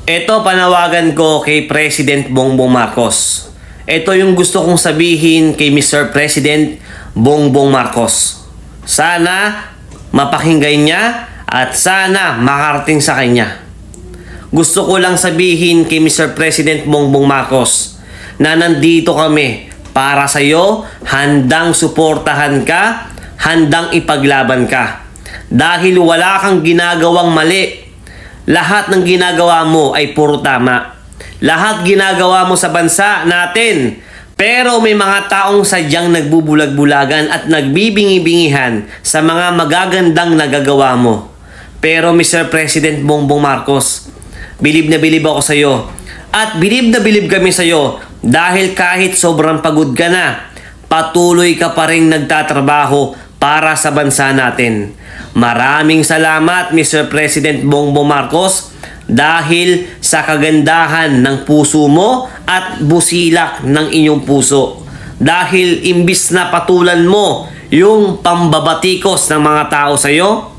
Ito panawagan ko kay President Bongbong Marcos. Ito yung gusto kong sabihin kay Mr. President Bongbong Marcos. Sana mapakinggan niya at sana makarating sa kanya. Gusto ko lang sabihin kay Mr. President Bongbong Marcos na nandito kami para sa iyo, handang suportahan ka, handang ipaglaban ka. Dahil wala kang ginagawang mali. Lahat ng ginagawa mo ay puro tama. Lahat ginagawa mo sa bansa natin. Pero may mga taong sadyang nagbubulag-bulagan at nagbibingi-bingihan sa mga magagandang nagagawa mo. Pero Mr. President Bongbong Marcos, bilib na bilib ako sa iyo. At bilib na bilib kami sa iyo dahil kahit sobrang pagod ka na, patuloy ka pa rin nagtatrabaho para sa bansa natin. Maraming salamat Mr. President Bongbong Marcos dahil sa kagandahan ng puso mo at busilak ng inyong puso. Dahil imbis na patulan mo yung pambabatikos ng mga tao sa iyo,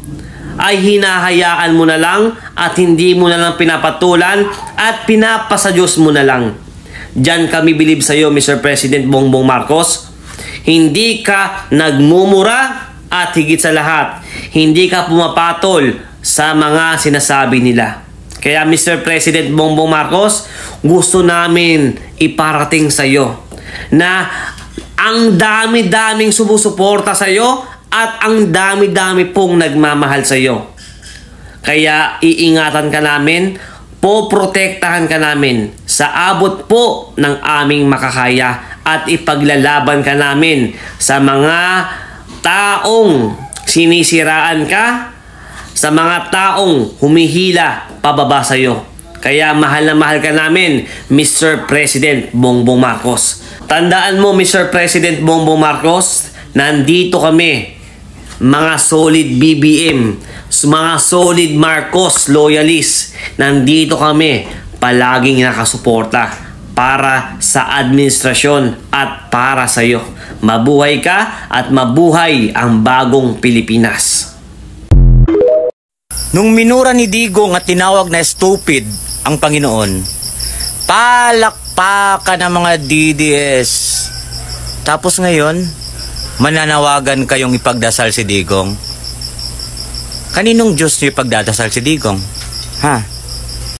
ay hinahayaan mo na lang at hindi mo na lang pinapatulan at pinapasadyos mo na lang. Diyan kami bilib sa iyo Mr. President Bongbong Marcos. Hindi ka nagmumura at higit sa lahat, hindi ka pumapatol sa mga sinasabi nila. Kaya Mr. President Bongbong Marcos, gusto namin iparating sa iyo na ang dami-daming sumusuporta sa iyo at ang dami-dami pong nagmamahal sa iyo. Kaya iingatan ka namin, poprotektahan ka namin sa abot po ng aming makakaya at ipaglalaban ka namin sa mga taong sinisiraan ka, sa mga taong humihila pababa sa iyo. Kaya mahal na mahal ka namin, Mr. President Bongbong Marcos. Tandaan mo, Mr. President Bongbong Marcos, nandito kami, mga solid BBM, mga solid Marcos loyalists. Nandito kami, palaging nakasuporta para sa administrasyon at para sa iyo. Mabuhay ka at mabuhay ang bagong Pilipinas. Nung minura ni Digong at tinawag na stupid ang Panginoon, palakpakan ng mga DDS. Tapos ngayon, mananawagan kayong ipagdasal si Digong. Kaninong Diyos niyo ipagdadasal si Digong? Ha?